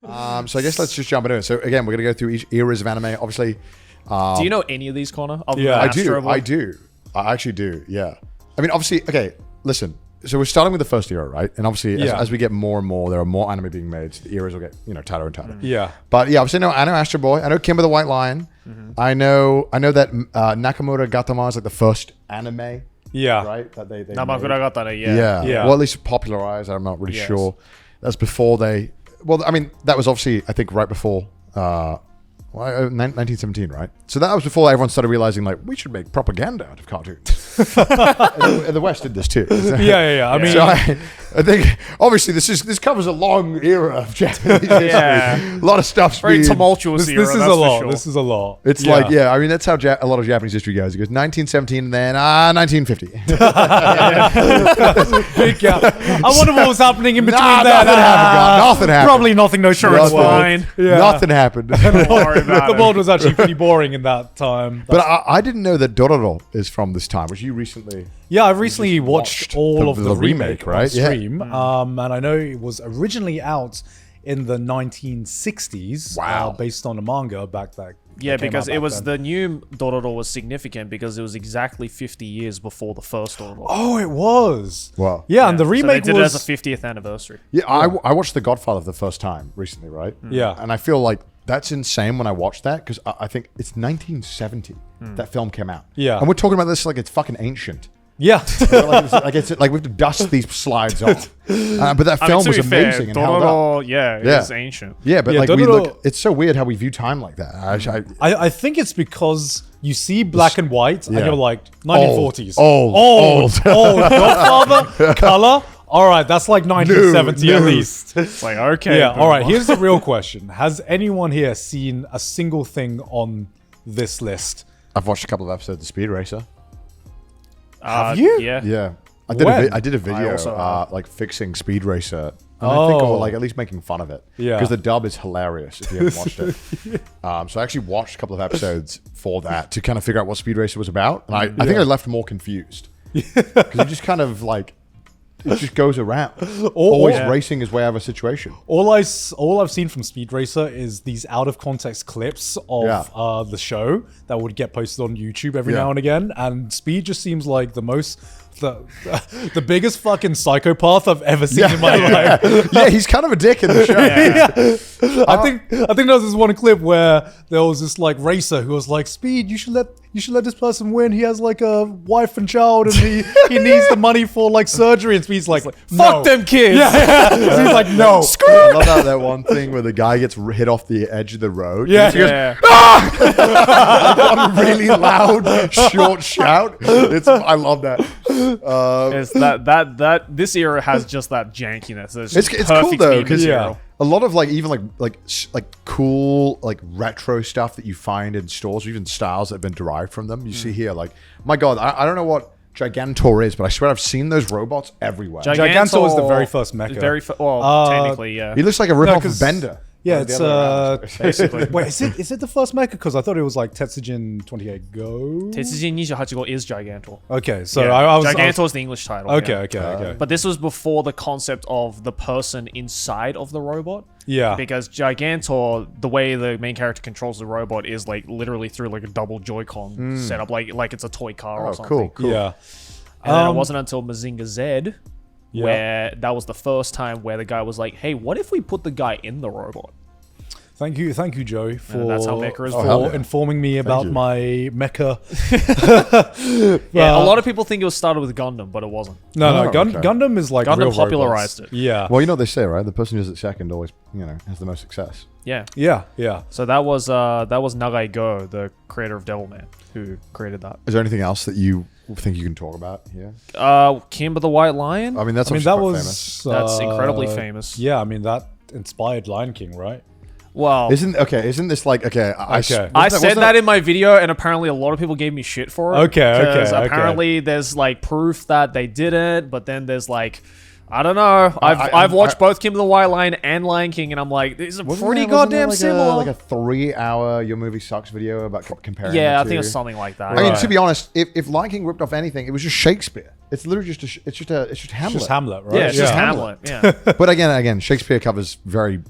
So I guess let's just jump into it. So again, we're gonna go through each eras of anime. Obviously, do you know any of these, Connor? I do. I actually do. Yeah. I mean, obviously, okay. Listen. So we're starting with the first era, right? And obviously, as we get more and more, there are more anime being made. So the eras will get tighter and tighter. Yeah. But yeah, obviously, I know Astro Boy. I know Kimber the White Lion. I know that Nakamura Gatama is like the first anime. Yeah. Right. That they Namakura Gatare, yeah. Well, at least popularized. I'm not really sure. That's before they. Well, I mean, that was obviously, I think, right before 1917, right? So that was before everyone started realizing, like, we should make propaganda out of cartoons. and the West did this too. Yeah. I mean, so I think obviously this covers a long era of Japanese history. A lot of stuff's very tumultuous era. This is a lot. This is a lot. It's like, I mean, that's how a lot of Japanese history goes. It goes 1917 and then 1950. Big gap. I wonder what was happening in between there. Nothing happened. Probably nothing. No insurance line. Nothing happened. The world was actually pretty boring in that time. But I didn't know that Dororo is from this time, which you recently... Yeah, I recently watched all of the remake right? on stream. And I know it was originally out in the 1960s. Wow. Based on a manga back then. Yeah, because it was the new Dororo was significant because it was exactly 50 years before the first Dororo. Oh, it was. Wow. Yeah, and the remake so they did was... it as a 50th anniversary. Yeah, I watched The Godfather for the first time recently, right? Yeah. And I feel like that's insane when I watched that because I think it's 1970 that film came out. Yeah. And we're talking about this like it's fucking ancient. Yeah. like we have to dust these slides off. But that film was amazing and held up. It is ancient. Yeah, but like Dororo, it's so weird how we view time like that. I think it's because you see black and white and you're like 1940s. Old. Godfather, color. All right, that's like 1970 at least. It's like, okay. Yeah, all right, here's the real question. Has anyone here seen a single thing on this list? I've watched a couple of episodes of Speed Racer. Have you? Yeah. Yeah. I did a video like fixing Speed Racer. And I think, or like at least making fun of it. Yeah. Because the dub is hilarious if you haven't watched it. So I actually watched a couple of episodes for that to kind of figure out what Speed Racer was about. And I think I left more confused. Because it just kind of like, it just goes around. Always racing his way out of a situation. All I've seen from Speed Racer is these out of context clips of the show that would get posted on YouTube every now and again. And Speed just seems like the biggest fucking psychopath I've ever seen in my life. Yeah, he's kind of a dick in the show. I think there was this one clip where there was this like racer who was like, "Speed, you should let this person win. He has like a wife and child, and he needs the money for like surgery." And Speed's like, "Fuck them kids." Yeah. So he's like, "No." I love that one thing where the guy gets hit off the edge of the road. Yeah. He goes, "Ah!" One really loud, short shout. I love that. It's that this era has just that jankiness. It's cool though because a lot of like even like cool like retro stuff that you find in stores, or even styles that have been derived from them. You see here, like, my God, I don't know what Gigantor is, but I swear I've seen those robots everywhere. Gigantor was the very first mecha. Technically, yeah. He looks like a rip-off of Bender. Yeah, it's basically. Wait, is it the first mecha? Because I thought it was like Tetsujin 28 Go. Tetsujin 28 Go is Gigantor. Okay, so yeah. Gigantor is the English title. Okay. But this was before the concept of the person inside of the robot. Yeah. Because Gigantor, the way the main character controls the robot is like literally through like a double Joy-Con setup, like it's a toy car or something. Cool. Yeah. And then it wasn't until Mazinger Z where that was the first time where the guy was like, "Hey, what if we put the guy in the robot?" Thank you, Joey, for that's how mecha is informing me about my mecha. A lot of people think it was started with Gundam, but it wasn't. No, Gundam is like Gundam real popularized robots. it. Yeah. Well, you know what they say, right? The person who's at second always, has the most success. Yeah. So that was Nagai Go, the creator of Devilman, who created that. Is there anything else that you think you can talk about here? Kimber the White Lion. I mean, that was famous. That's incredibly famous. Yeah, I mean that inspired Lion King, right? Well, isn't this like I said that in my video, and apparently a lot of people gave me shit for it. Okay. Apparently there's like proof that they did it, but then there's like, I don't know. I've watched both Kimber the White Lion and Lion King, and I'm like, these are pretty goddamn similar. Like a 3-hour Your Movie Sucks video about comparing. Yeah, I think it's something like that. I mean, to be honest, if Lion King ripped off anything, it was just Shakespeare. It's literally just Hamlet. It's just Hamlet, right? Yeah, it's just Hamlet. Yeah. But again, Shakespeare covers very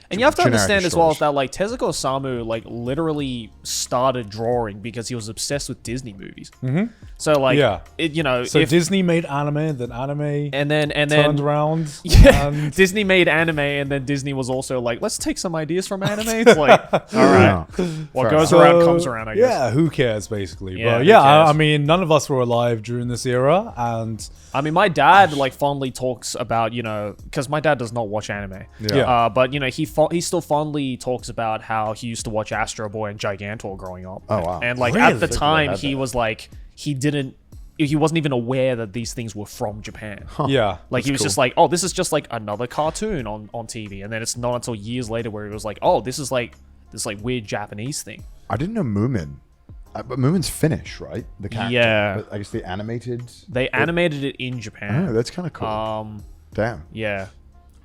And you have to understand as well that like Tezuka Osamu like literally started drawing because he was obsessed with Disney movies. Mm-hmm. So like, so Disney made anime, then anime, and then turned around. Yeah, and Disney made anime, and then Disney was also like, let's take some ideas from anime. It's like, all right, what goes around comes around. I guess. Yeah, who cares basically? Yeah, but yeah, I mean, none of us were alive during this era, and I mean, my dad like fondly talks about because my dad does not watch anime. Yeah. But he still fondly talks about how he used to watch Astro Boy and Gigantor growing up. Oh wow! And like at the time, he was like he wasn't even aware that these things were from Japan. Huh. Yeah. Like he was just like, oh, this is just like another cartoon on TV, and then it's not until years later where he was like, oh, this is like this like weird Japanese thing. I didn't know Moomin. But Moomin's Finnish, right? The character. Yeah. But I guess they animated. They animated it in Japan. Oh, that's kind of cool. Damn. Yeah.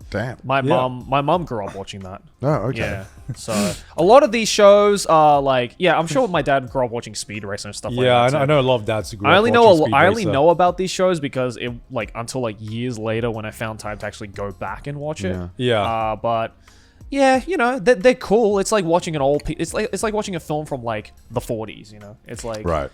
Damn. My mom grew up watching that. Oh, okay. Yeah. So a lot of these shows are like, I'm sure my dad grew up watching Speed Racer and stuff like that. Yeah, I know a lot of dads who grew up I only watching know about these shows because it like until like years later when I found time to actually go back and watch it. Yeah. But yeah, they're cool. It's like watching it's like watching a film from like the 40s, It's like Right.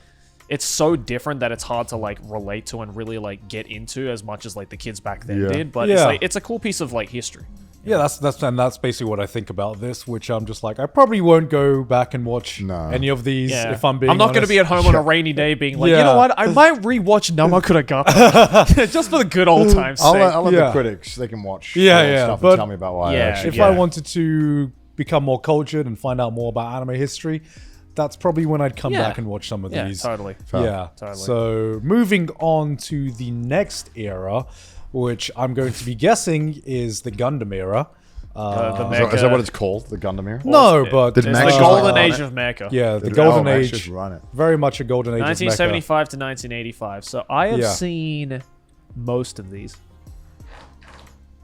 It's so different that it's hard to like relate to and really like get into as much as like the kids back then did. But it's like it's a cool piece of like history. Yeah, that's basically what I think about this, which I'm just like, I probably won't go back and watch any of these if I'm being I'm not going to honest. be at home on a rainy day being like, you know what, I might rewatch Namakura Gata just for the good old times sake. I'll let the critics, they can watch stuff but and tell me about why. If I wanted to become more cultured and find out more about anime history, that's probably when I'd come back and watch some of these. Totally. Totally. So moving on to the next era, which I'm going to be guessing is the Gundam era. Mecha. Is that what it's called? The Gundam era? No, but it's the golden age of mecha. Yeah, the golden age. Just run it. Very much a golden age of mecha. 1975 to 1985. So I have seen most of these.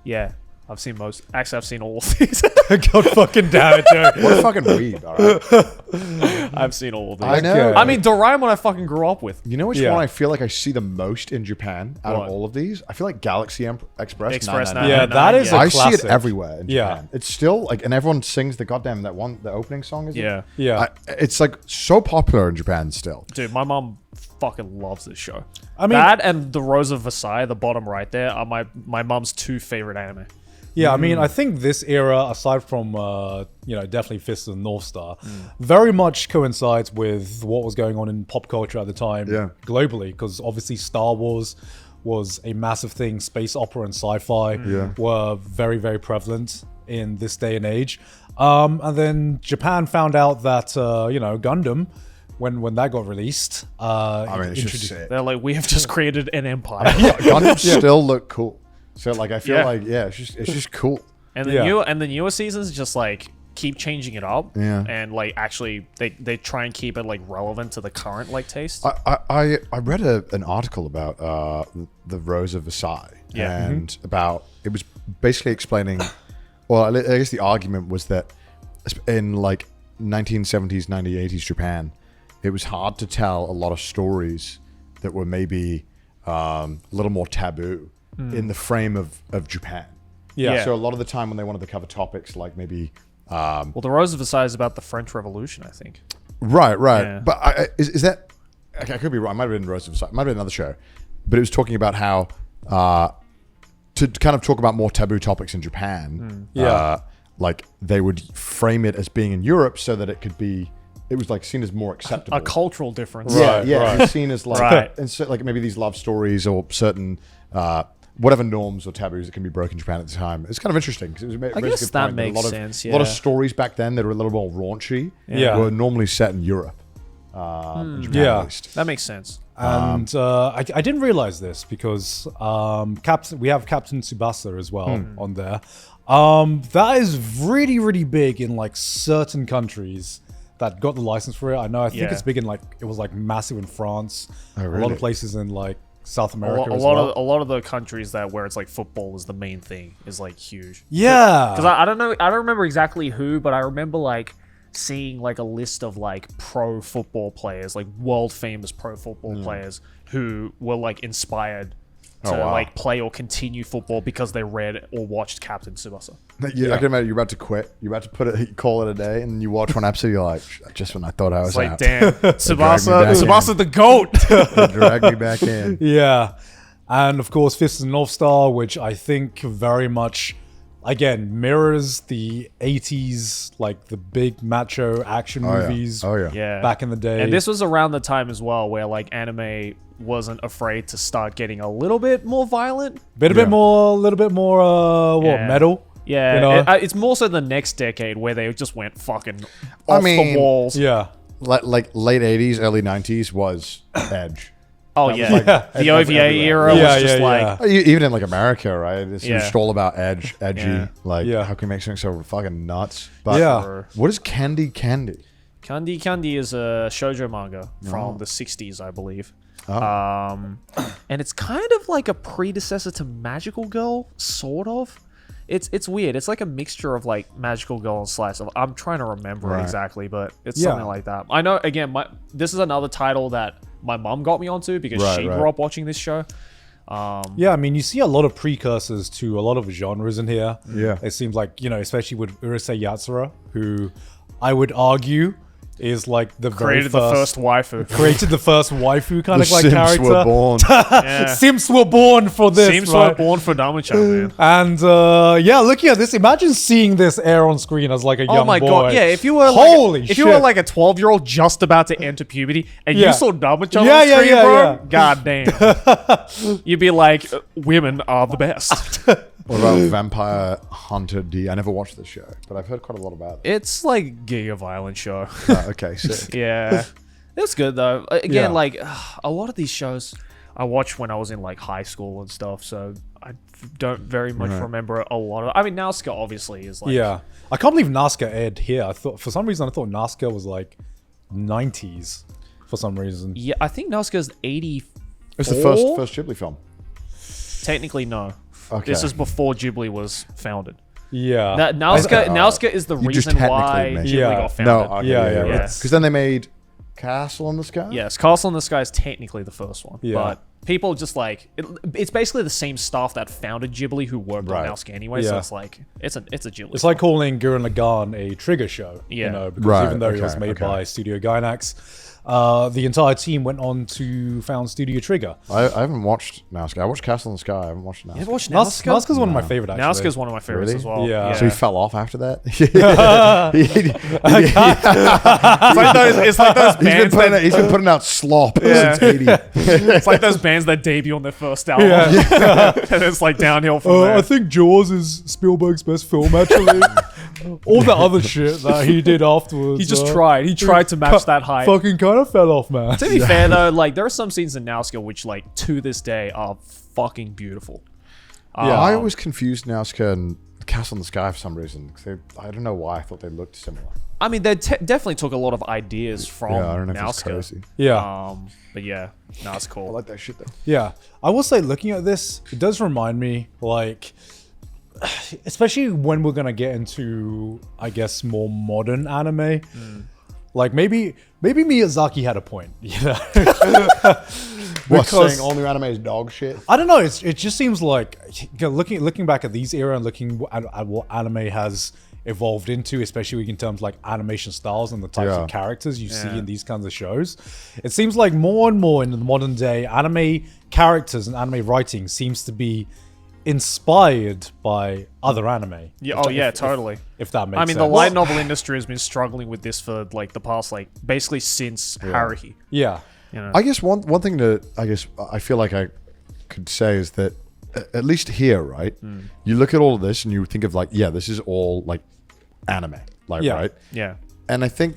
Yeah. I've seen most. Actually, I've seen all of these. God fucking damn it, Joe. What a fucking weeb, alright? I've seen all of these. I know. I mean, Doraemon I fucking grew up with. You know which one I feel like I see the most in Japan out of all of these? I feel like Galaxy Express 999. Yeah, that is a I classic. see it everywhere in Japan. It's still like, and everyone sings the goddamn the opening song, is it? Yeah. It's like so popular in Japan still. Dude, my mom fucking loves this show. I mean, that and The Rose of Versailles, the bottom right there, are my mom's two favorite anime. Yeah, I mean, I think this era, aside from, definitely Fist of the North Star, very much coincides with what was going on in pop culture at the time globally, because obviously Star Wars was a massive thing. Space opera and sci-fi were very, very prevalent in this day and age. And then Japan found out that, Gundam, when that got released, it's just sick. They're like, we have just created an empire. Gundam still look cool. So like I feel like it's just cool. And the newer seasons just like keep changing it up. Yeah. And like actually they try and keep it like relevant to the current like taste. I read an article about the Rose of Versailles. Yeah. And about it was basically explaining I guess the argument was that in like 1970s, 1980s Japan, it was hard to tell a lot of stories that were maybe a little more taboo in the frame of Japan. Yeah. So a lot of the time when they wanted to cover topics like maybe... well, The Rose of Versailles is about the French Revolution, I think. Right. Yeah. But is that... Okay, I could be wrong. It might have been Rose of Versailles. It might have been another show. But it was talking about how... to kind of talk about more taboo topics in Japan, like they would frame it as being in Europe so that it could be... It was like seen as more acceptable. A cultural difference. Right. It was seen as like... Right. And so, like maybe these love stories or certain... whatever norms or taboos that can be broken in Japan at the time. It's kind of interesting because it was I guess that makes sense. A lot of stories back then that were a little more raunchy were normally set in Europe. In Japan at least. That makes sense. And I didn't realize this because we have Captain Tsubasa as well on there. That is really, really big in like certain countries that got the license for it. I think it's big in like, it was like massive in France. Oh, really? A lot of places in like South America a as lot well. A lot of the countries where it's like football is the main thing is like huge. Yeah. Because I don't know, I don't remember exactly who, but I remember like seeing like a list of like pro football players, like world famous pro football players who were like inspired to like play or continue football because they read or watched Captain Tsubasa. Yeah, I can imagine you're about to quit. You're about to call it a day, and you watch one episode. You're like, just when I thought I was It's like, out. damn, Tsubasa the GOAT. They dragged me back in. Yeah. And of course, Fist of the North Star, which I think very much, again, mirrors the 80s, like the big macho action movies back in the day. And this was around the time as well where like anime wasn't afraid to start getting a little bit more violent. A little bit more, metal? Yeah, you know? it's more so the next decade where they just went fucking off the walls. Yeah. Like late 80s, early 90s was Edge. Oh, yeah. The OVA era was just like... Even in like America, right? It's Yeah. just all about edgy. Yeah. How can you make something so fucking nuts? But what is Candy Candy? Candy is a shoujo manga from the 60s, I believe. And it's kind of like a predecessor to Magical Girl, sort of. It's weird. It's like a mixture of like Magical Girl and Slice of... I'm trying to remember exactly, but it's something like that. I know, again, this is another title that my mom got me onto because she grew up watching this show. Yeah, I mean, you see a lot of precursors to a lot of genres in here. Yeah. It seems like, especially with Urusei Yatsura, who I would argue is like the Created the first waifu. Created the first waifu kind of like Sims character. were born. Sims were born for this. Sims were born for Dama-chan, man. And looking at this, imagine seeing this air on screen as like a young boy. Oh my god, yeah, if you were if you were like a 12-year-old just about to enter puberty and you saw Dama-chan on screen, bro, god damn. You'd be like, women are the best. What about Vampire Hunter D? I never watched this show, but I've heard quite a lot about it. It's like Giga Violent show. Okay, sick. Yeah. It's good though. Again, like a lot of these shows I watched when I was in like high school and stuff, so I don't very much remember a lot of... I mean, Nazca obviously is like... Yeah. I can't believe Nazca aired here. I thought Nazca was like 90s for some reason. Yeah, I think Nazca's 84. It's the first Ghibli film. Technically, no. Okay. This is before Ghibli was founded. Yeah. Nazca is the reason why Ghibli got founded. No, okay, because then they made Castle in the Sky? Yes, Castle in the Sky is technically the first one. Yeah. But people just like... it's basically the same staff that founded Ghibli who worked on Nazca anyway, so it's like... It's a Ghibli. It's like calling Gurren Lagann a Trigger show. Yeah. Because even though it was made by Studio Gainax... the entire team went on to found Studio Trigger. I haven't watched Nazca. I watched Castle in the Sky. I haven't watched Nazca. You ever watched Nazca? Nazca's one of my favorite, actually. Nazca's one of my favorites as well. Yeah. So he fell off after that? It's like those bands he's been putting out slop since 80. It's like those bands that debut on their first album. And it's like downhill from there. I think Jaws is Spielberg's best film, actually. All the other shit that he did afterwards. He just tried. He tried to match that hype. Fucking kind of fell off, man. To be fair, though, like there are some scenes in Nazca which, like, to this day, are fucking beautiful. I always confused Nazca and Castle in the Sky for some reason. I don't know why I thought they looked similar. I mean, they definitely took a lot of ideas from I don't know if it's Nazca. cozy. Yeah. But yeah, no, it's cool. I like that shit though. Yeah. I will say, looking at this, it does remind me, like, especially when we're gonna get into, I guess, more modern anime. Like maybe Miyazaki had a point, you know. Saying all new anime is dog shit? I don't know. It just seems like looking back at these era and looking at what anime has evolved into, especially in terms of like animation styles and the types of characters you see in these kinds of shows. It seems like more and more in the modern day, anime characters and anime writing seems to be inspired by other anime. Yeah, totally. If that makes sense. I mean, the light novel industry has been struggling with this for like the past, like, basically since Haruhi. Yeah. You know? I guess one thing that I feel like I could say is that at least here, right? You look at all of this and you think of like, this is all like anime, like right? Yeah. And I think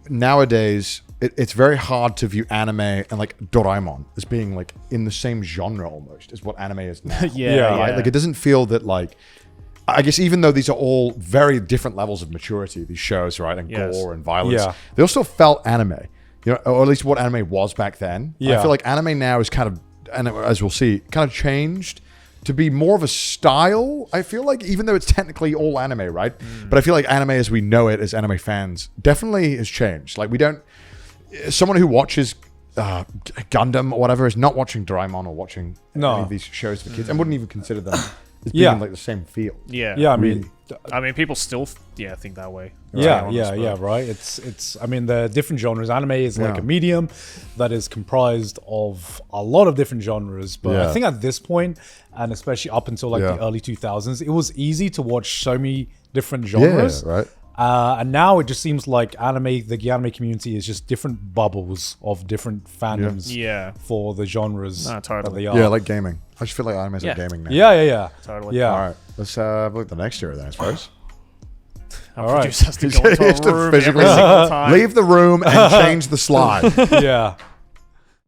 nowadays it's very hard to view anime and like Doraemon as being like in the same genre almost as what anime is now. Right? Like it doesn't feel that like, I guess even though these are all very different levels of maturity, these shows, right, and gore and violence, they all still felt anime, you know, or at least what anime was back then. I feel like anime now is kind of, and as we'll see, kind of changed to be more of a style. I feel like, even though it's technically all anime, right? But I feel like anime as we know it as anime fans definitely has changed. Like someone who watches Gundam or whatever is not watching Doraemon or watching any of these shows for kids, and wouldn't even consider them as being like the same feel. Yeah. I mean, people still think that way. Right. It's. I mean, the different genres. Anime is like a medium that is comprised of a lot of different genres. But I think at this point, and especially up until like the early 2000s, it was easy to watch so many different genres. Yeah, right. And now it just seems like the anime community is just different bubbles of different fandoms for the genres that they are. Yeah, like gaming. I just feel like anime is like gaming now. Yeah. Totally. Yeah. All right, let's look at the next year then, I suppose. Our producer has to go into a room every single time. Leave the room and change the slide. Yeah.